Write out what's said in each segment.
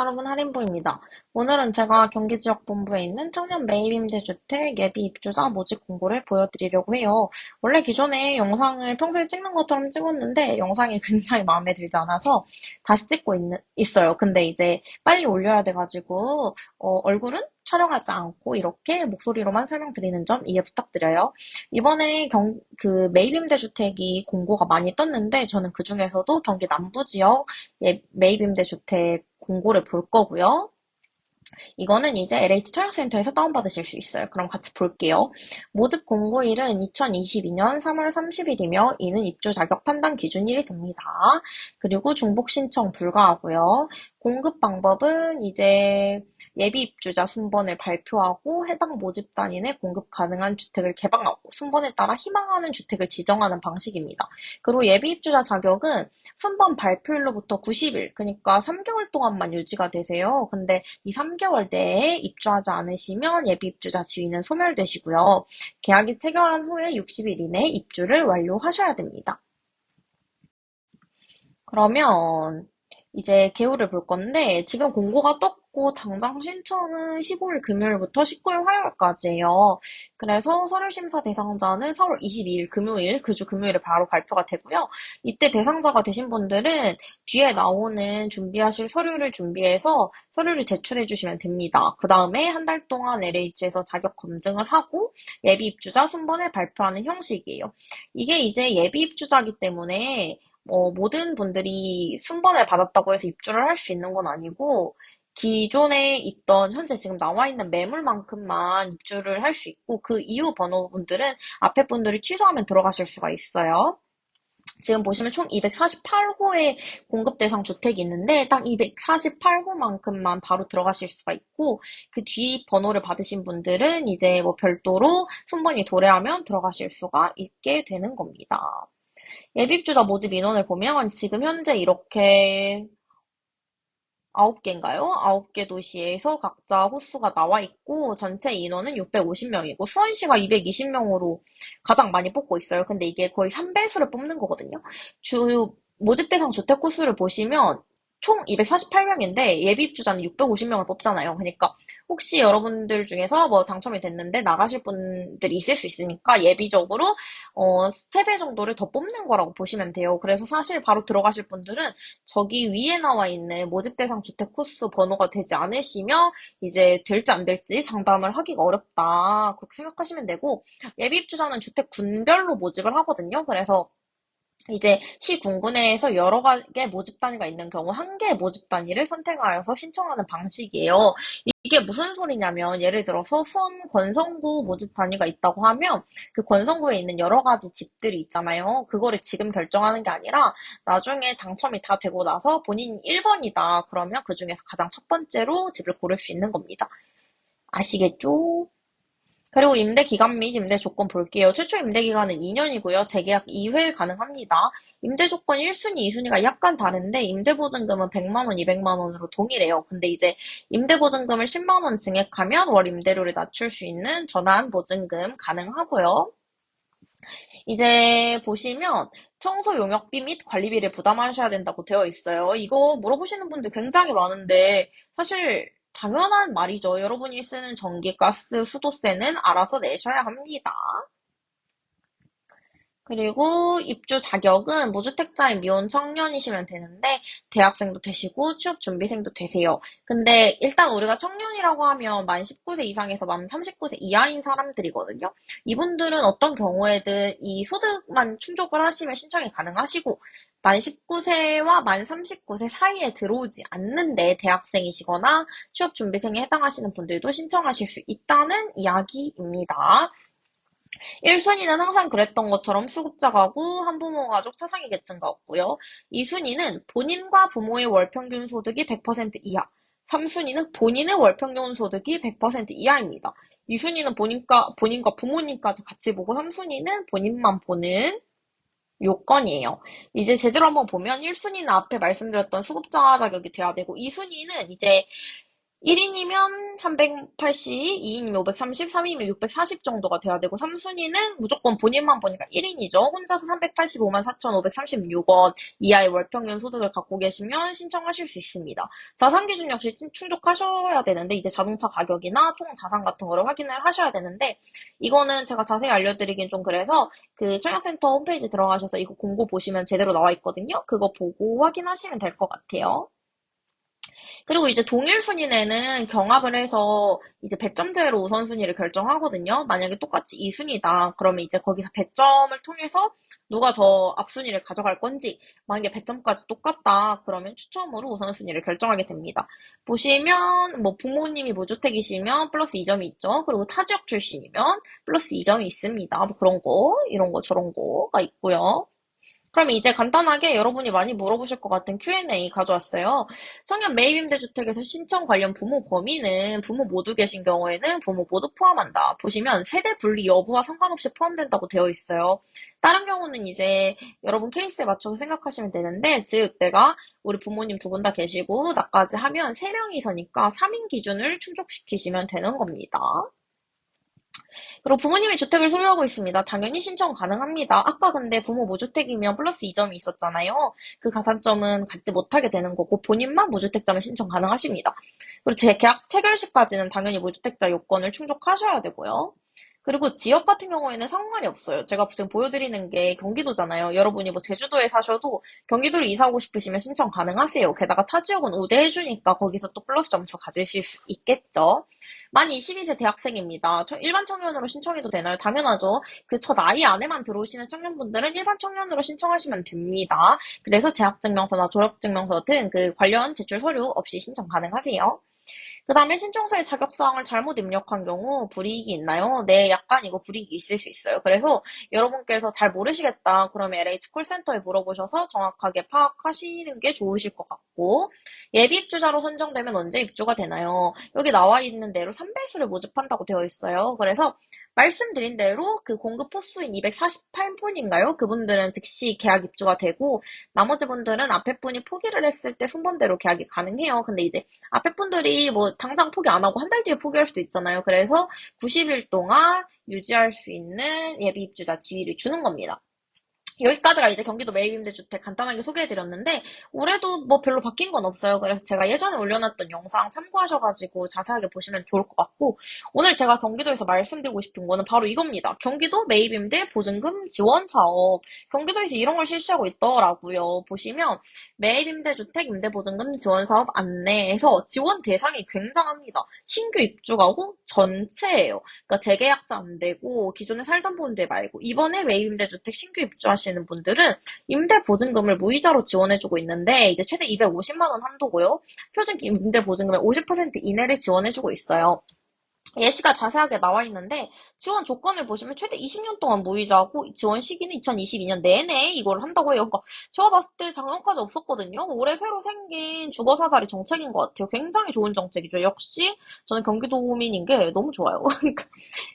여러분, 할인부입니다. 오늘은 제가 경기지역본부에 있는 청년 매입임대주택 예비 입주자 모집 공고를 보여드리려고 해요. 원래 기존에 영상을 평소에 찍는 것처럼 찍었는데 영상이 굉장히 마음에 들지 않아서 다시 찍고 있어요. 근데 이제 빨리 올려야 돼가지고 얼굴은 촬영하지 않고 이렇게 목소리로만 설명드리는 점 이해 부탁드려요. 이번에 그 매입임대주택이 공고가 많이 떴는데 저는 그 중에서도 경기 남부지역 매입임대주택 공고를 볼 거고요. 이거는 이제 LH 청약센터에서 다운받으실 수 있어요. 그럼 같이 볼게요. 모집 공고일은 2022년 3월 30일이며 이는 입주 자격 판단 기준일이 됩니다. 그리고 중복 신청 불가하고요. 공급 방법은 이제 예비 입주자 순번을 발표하고 해당 모집 단위내 공급 가능한 주택을 개방하고 순번에 따라 희망하는 주택을 지정하는 방식입니다. 그리고 예비 입주자 자격은 순번 발표일로부터 90일, 그러니까 3개월 동안만 유지가 되세요. 근데 이 3개월 내에 입주하지 않으시면 예비 입주자 지위는 소멸되시고요. 계약이 체결한 후에 60일 이내에 입주를 완료하셔야 됩니다. 그러면 이제 개요를 볼 건데 지금 공고가 떴고 당장 신청은 15일 금요일부터 19일 화요일까지예요. 그래서 서류 심사 대상자는 4월 22일 금요일, 그 주 금요일에 바로 발표가 되고요. 이때 대상자가 되신 분들은 뒤에 나오는 준비하실 서류를 준비해서 서류를 제출해 주시면 됩니다. 그 다음에 한 달 동안 LH에서 자격 검증을 하고 예비 입주자 순번을 발표하는 형식이에요. 이게 이제 예비 입주자이기 때문에 모든 분들이 순번을 받았다고 해서 입주를 할 수 있는 건 아니고, 기존에 있던, 현재 지금 나와 있는 매물만큼만 입주를 할 수 있고, 그 이후 번호분들은 앞에 분들이 취소하면 들어가실 수가 있어요. 지금 보시면 총 248호의 공급 대상 주택이 있는데, 딱 248호만큼만 바로 들어가실 수가 있고, 그 뒤 번호를 받으신 분들은 이제 뭐 별도로 순번이 도래하면 들어가실 수가 있게 되는 겁니다. 예비입주자 모집 인원을 보면 지금 현재 이렇게 9개인가요? 9개 도시에서 각자 호수가 나와 있고 전체 인원은 650명이고 수원시가 220명으로 가장 많이 뽑고 있어요. 근데 이게 거의 3배수를 뽑는 거거든요. 주 모집 대상 주택 호수를 보시면 총 248명인데 예비입주자는 650명을 뽑잖아요. 그러니까 혹시 여러분들 중에서 뭐 당첨이 됐는데 나가실 분들이 있을 수 있으니까 예비적으로 3배 정도를 더 뽑는 거라고 보시면 돼요. 그래서 사실 바로 들어가실 분들은 저기 위에 나와 있는 모집 대상 주택 코스 번호가 되지 않으시면 이제 될지 안 될지 장담을 하기가 어렵다. 그렇게 생각하시면 되고 예비 입주자는 주택 군별로 모집을 하거든요. 그래서 이제 시 군구내에서 여러 개의 모집 단위가 있는 경우 한 개의 모집 단위를 선택하여서 신청하는 방식이에요. 이게 무슨 소리냐면 예를 들어서 수원 권성구 모집 단위가 있다고 하면 그 권성구에 있는 여러 가지 집들이 있잖아요. 그거를 지금 결정하는 게 아니라 나중에 당첨이 다 되고 나서 본인 1번이다. 그러면 그 중에서 가장 첫 번째로 집을 고를 수 있는 겁니다. 아시겠죠? 그리고 임대 기간 및 임대 조건 볼게요. 최초 임대 기간은 2년이고요. 재계약 2회 가능합니다. 임대 조건 1순위, 2순위가 약간 다른데 임대 보증금은 100만 원, 200만 원으로 동일해요. 근데 이제 임대 보증금을 10만 원 증액하면 월 임대료를 낮출 수 있는 전환 보증금 가능하고요. 이제 보시면 청소 용역비 및 관리비를 부담하셔야 된다고 되어 있어요. 이거 물어보시는 분들 굉장히 많은데 사실 당연한 말이죠. 여러분이 쓰는 전기, 가스, 수도세는 알아서 내셔야 합니다. 그리고 입주 자격은 무주택자인 미혼 청년이시면 되는데 대학생도 되시고 취업준비생도 되세요. 근데 일단 우리가 청년이라고 하면 만 19세 이상에서 만 39세 이하인 사람들이거든요. 이분들은 어떤 경우에든 이 소득만 충족을 하시면 신청이 가능하시고 만 19세와 만 39세 사이에 들어오지 않는데 대학생이시거나 취업준비생에 해당하시는 분들도 신청하실 수 있다는 이야기입니다. 1순위는 항상 그랬던 것처럼 수급자 가구, 한부모 가족, 차상위 계층가 없고요. 2순위는 본인과 부모의 월평균 소득이 100% 이하. 3순위는 본인의 월평균 소득이 100% 이하입니다. 2순위는 본인과 부모님까지 같이 보고 3순위는 본인만 보는 요건이에요. 이제 제대로 한번 보면 1순위는 앞에 말씀드렸던 수급자 자격이 돼야 되고 2순위는 이제 1인이면 380, 2인이면 530, 3인이면 640 정도가 돼야 되고, 3순위는 무조건 본인만 보니까 1인이죠. 혼자서 385만 4,536원 이하의 월평균 소득을 갖고 계시면 신청하실 수 있습니다. 자산 기준 역시 충족하셔야 되는데, 이제 자동차 가격이나 총 자산 같은 거를 확인을 하셔야 되는데, 이거는 제가 자세히 알려드리긴 좀 그래서, 그 청약센터 홈페이지 들어가셔서 이거 공고 보시면 제대로 나와 있거든요. 그거 보고 확인하시면 될 것 같아요. 그리고 이제 동일 순위내는 경합을 해서 이제 배점제로 우선순위를 결정하거든요. 만약에 똑같이 2순위다. 그러면 이제 거기서 배점을 통해서 누가 더 앞순위를 가져갈 건지, 만약에 배점까지 똑같다. 그러면 추첨으로 우선순위를 결정하게 됩니다. 보시면 뭐 부모님이 무주택이시면 플러스 2점이 있죠. 그리고 타 지역 출신이면 플러스 2점이 있습니다. 뭐 그런 거, 이런 거 저런 거가 있고요. 그럼 이제 간단하게 여러분이 많이 물어보실 것 같은 Q&A 가져왔어요. 청년 매입임대주택에서 신청 관련 부모 범위는 부모 모두 계신 경우에는 부모 모두 포함한다. 보시면 세대 분리 여부와 상관없이 포함된다고 되어 있어요. 다른 경우는 이제 여러분 케이스에 맞춰서 생각하시면 되는데, 즉 내가 우리 부모님 두 분 다 계시고 나까지 하면 3명이서니까 3인 기준을 충족시키시면 되는 겁니다. 그리고 부모님이 주택을 소유하고 있습니다. 당연히 신청 가능합니다. 아까 근데 부모 무주택이면 플러스 2점이 있었잖아요. 그 가산점은 갖지 못하게 되는 거고 본인만 무주택자면 신청 가능하십니다. 그리고 제 계약 체결 시까지는 당연히 무주택자 요건을 충족하셔야 되고요. 그리고 지역 같은 경우에는 상관이 없어요. 제가 지금 보여드리는 게 경기도잖아요. 여러분이 뭐 제주도에 사셔도 경기도를 이사 오고 싶으시면 신청 가능하세요. 게다가 타 지역은 우대해주니까 거기서 또 플러스 점수 가지실 수 있겠죠. 만 22세 대학생입니다. 일반 청년으로 신청해도 되나요? 당연하죠. 그 저 나이 안에만 들어오시는 청년분들은 일반 청년으로 신청하시면 됩니다. 그래서 재학증명서나 졸업증명서 등 그 관련 제출 서류 없이 신청 가능하세요. 그 다음에 신청서의 자격사항을 잘못 입력한 경우 불이익이 있나요? 네, 약간 이거 불이익이 있을 수 있어요. 그래서 여러분께서 잘 모르시겠다. 그러면 LH 콜센터에 물어보셔서 정확하게 파악하시는 게 좋으실 것 같고, 예비 입주자로 선정되면 언제 입주가 되나요? 여기 나와 있는 대로 3배수를 모집한다고 되어 있어요. 그래서 말씀드린 대로 그 공급 호수인 248분인가요? 그분들은 즉시 계약 입주가 되고, 나머지 분들은 앞에 분이 포기를 했을 때 순번대로 계약이 가능해요. 근데 이제 앞에 분들이 뭐 당장 포기 안 하고 한 달 뒤에 포기할 수도 있잖아요. 그래서 90일 동안 유지할 수 있는 예비 입주자 지위를 주는 겁니다. 여기까지가 이제 경기도 매입임대주택 간단하게 소개해드렸는데, 올해도 뭐 별로 바뀐 건 없어요. 그래서 제가 예전에 올려놨던 영상 참고하셔가지고 자세하게 보시면 좋을 것 같고, 오늘 제가 경기도에서 말씀드리고 싶은 거는 바로 이겁니다. 경기도 매입임대 보증금 지원 사업. 경기도에서 이런 걸 실시하고 있더라고요. 보시면 매입임대주택 임대보증금 지원 사업 안내에서 지원 대상이 굉장합니다. 신규 입주가구 전체예요. 그러니까 재계약자 안 되고 기존에 살던 분들 말고 이번에 매입임대주택 신규 입주하시는 분들은 임대보증금을 무이자로 지원해주고 있는데 이제 최대 250만 원 한도고요. 표준 임대보증금의 50% 이내를 지원해주고 있어요. 예시가 자세하게 나와 있는데 지원 조건을 보시면 최대 20년 동안 무이자고 지원 시기는 2022년 내내 이걸 한다고 해요. 그러니까 제가 봤을 때 작년까지 없었거든요. 올해 새로 생긴 주거사다리 정책인 것 같아요. 굉장히 좋은 정책이죠. 역시 저는 경기도민인 게 너무 좋아요.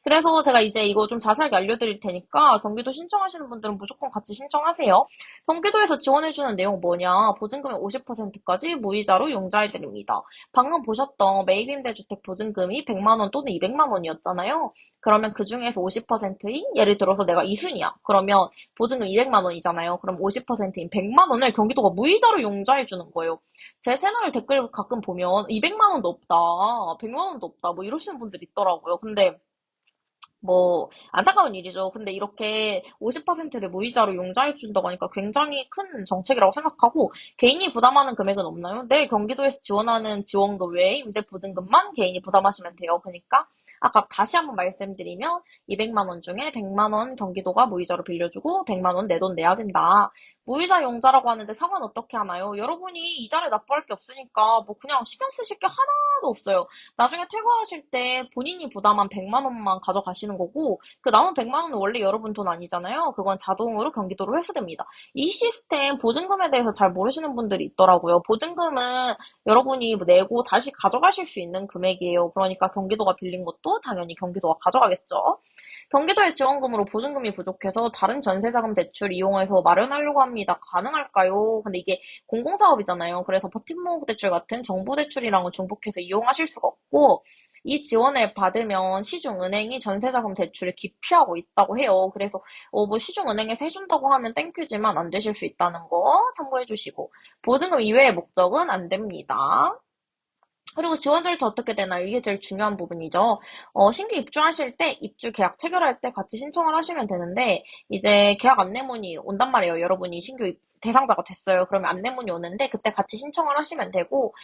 그래서 제가 이제 이거 좀 자세하게 알려드릴 테니까 경기도 신청하시는 분들은 무조건 같이 신청하세요. 경기도에서 지원해주는 내용 뭐냐? 보증금의 50%까지 무이자로 용자해드립니다. 방금 보셨던 매입임대주택 보증금이 100만 원 또는 200만 원이었잖아요. 그러면 그 중에서 50%인 예를 들어서 내가 이순이야. 그러면 보증금 200만 원이잖아요. 그럼 50%인 100만 원을 경기도가 무이자로 용자해 주는 거예요. 제 채널 댓글 가끔 보면 200만 원도 없다. 100만 원도 없다. 뭐 이러시는 분들 있더라고요. 근데 뭐 안타까운 일이죠. 근데 이렇게 50%를 무이자로 용자해 준다고 하니까 굉장히 큰 정책이라고 생각하고 개인이 부담하는 금액은 없나요? 네, 경기도에서 지원하는 지원금 외에 임대보증금만 개인이 부담하시면 돼요. 그러니까 아까 다시 한번 말씀드리면 200만 원 중에 100만 원 경기도가 무이자로 빌려주고 100만 원 내 돈 내야 된다. 무이자 용자라고 하는데 상환 어떻게 하나요? 여러분이 이자를 납부할 게 없으니까 뭐 그냥 신경 쓰실 게 하나도 없어요. 나중에 퇴거하실 때 본인이 부담한 100만 원만 가져가시는 거고 그 남은 100만 원은 원래 여러분 돈 아니잖아요. 그건 자동으로 경기도로 회수됩니다. 이 시스템 보증금에 대해서 잘 모르시는 분들이 있더라고요. 보증금은 여러분이 내고 다시 가져가실 수 있는 금액이에요. 그러니까 경기도가 빌린 것도 당연히 경기도가 가져가겠죠. 경기도의 지원금으로 보증금이 부족해서 다른 전세자금 대출 이용해서 마련하려고 합니다. 가능할까요? 근데 이게 공공사업이잖아요. 그래서 버팀목 대출 같은 정부 대출이랑은 중복해서 이용하실 수가 없고, 이 지원을 받으면 시중은행이 전세자금 대출을 기피하고 있다고 해요. 그래서 뭐 시중은행에서 해준다고 하면 땡큐지만 안 되실 수 있다는 거 참고해 주시고, 보증금 이외의 목적은 안 됩니다. 그리고 지원 절차 어떻게 되나요? 이게 제일 중요한 부분이죠. 신규 입주하실 때, 입주 계약 체결할 때 같이 신청을 하시면 되는데, 이제 계약 안내문이 온단 말이에요. 여러분이 신규 대상자가 됐어요. 그러면 안내문이 오는데, 그때 같이 신청을 하시면 되고,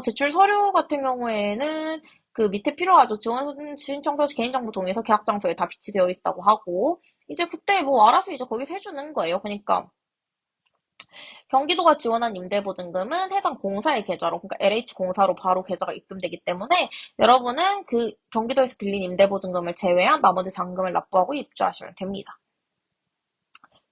제출 서류 같은 경우에는 그 밑에 필요하죠. 지원 신청서 개인정보 동의서 계약 장소에 다 비치되어 있다고 하고, 이제 그때 뭐 알아서 이제 거기서 해주는 거예요. 그러니까, 경기도가 지원한 임대보증금은 해당 공사의 계좌로, 그러니까 LH공사로 바로 계좌가 입금되기 때문에 여러분은 그 경기도에서 빌린 임대보증금을 제외한 나머지 잔금을 납부하고 입주하시면 됩니다.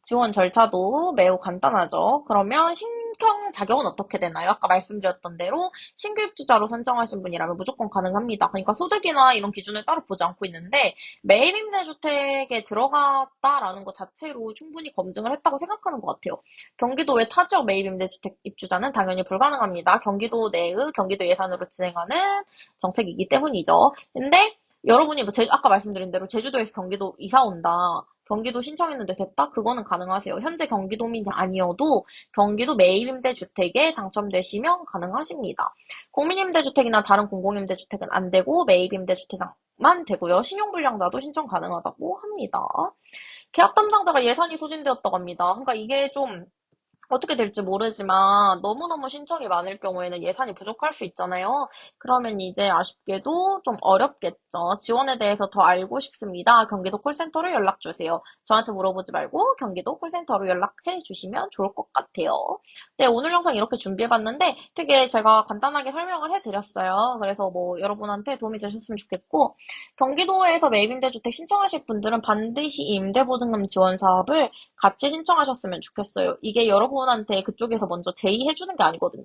지원 절차도 매우 간단하죠. 그러면 신청 자격은 어떻게 되나요? 아까 말씀드렸던 대로 신규 입주자로 선정하신 분이라면 무조건 가능합니다. 그러니까 소득이나 이런 기준을 따로 보지 않고 있는데 매입 임대주택에 들어갔다라는 것 자체로 충분히 검증을 했다고 생각하는 것 같아요. 경기도의 타 지역 매입 임대주택 입주자는 당연히 불가능합니다. 경기도 내의 경기도 예산으로 진행하는 정책이기 때문이죠. 근데 여러분이 뭐 아까 말씀드린 대로 제주도에서 경기도 이사 온다. 경기도 신청했는데 됐다? 그거는 가능하세요. 현재 경기도민이 아니어도 경기도 매입임대주택에 당첨되시면 가능하십니다. 국민임대주택이나 다른 공공임대주택은 안 되고 매입임대주택만 되고요. 신용불량자도 신청 가능하다고 합니다. 계약 담당자가 예산이 소진되었다고 합니다. 그러니까 이게 좀 어떻게 될지 모르지만 너무너무 신청이 많을 경우에는 예산이 부족할 수 있잖아요. 그러면 이제 아쉽게도 좀 어렵겠죠. 지원에 대해서 더 알고 싶습니다. 경기도 콜센터로 연락 주세요. 저한테 물어보지 말고 경기도 콜센터로 연락해 주시면 좋을 것 같아요. 네, 오늘 영상 이렇게 준비해봤는데 되게 제가 간단하게 설명을 해드렸어요. 그래서 뭐 여러분한테 도움이 되셨으면 좋겠고 경기도에서 매입임대주택 신청하실 분들은 반드시 임대보증금 지원 사업을 같이 신청하셨으면 좋겠어요. 이게 여러분한테 그쪽에서 먼저 제의해주는 게 아니거든요.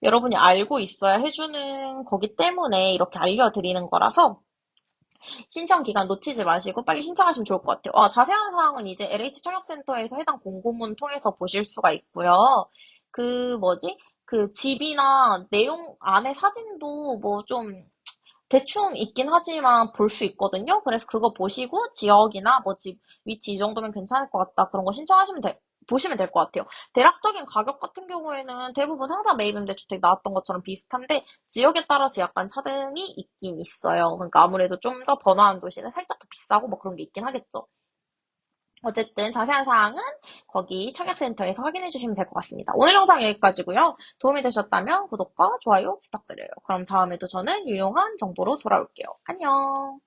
여러분이 알고 있어야 해주는 거기 때문에 이렇게 알려드리는 거라서 신청 기간 놓치지 마시고 빨리 신청하시면 좋을 것 같아요. 자세한 사항은 이제 LH청약센터에서 해당 공고문 통해서 보실 수가 있고요. 그 뭐지? 그 집이나 내용 안에 사진도 뭐 좀 대충 있긴 하지만 볼 수 있거든요. 그래서 그거 보시고 지역이나 뭐 집 위치 이 정도면 괜찮을 것 같다. 그런 거 신청하시면 보시면 될 것 같아요. 대략적인 가격 같은 경우에는 대부분 항상 매입임대주택 나왔던 것처럼 비슷한데 지역에 따라서 약간 차등이 있긴 있어요. 그러니까 아무래도 좀 더 번화한 도시는 살짝 더 비싸고 뭐 그런 게 있긴 하겠죠. 어쨌든 자세한 사항은 거기 청약센터에서 확인해 주시면 될 것 같습니다. 오늘 영상 여기까지고요. 도움이 되셨다면 구독과 좋아요 부탁드려요. 그럼 다음에도 저는 유용한 정보로 돌아올게요. 안녕.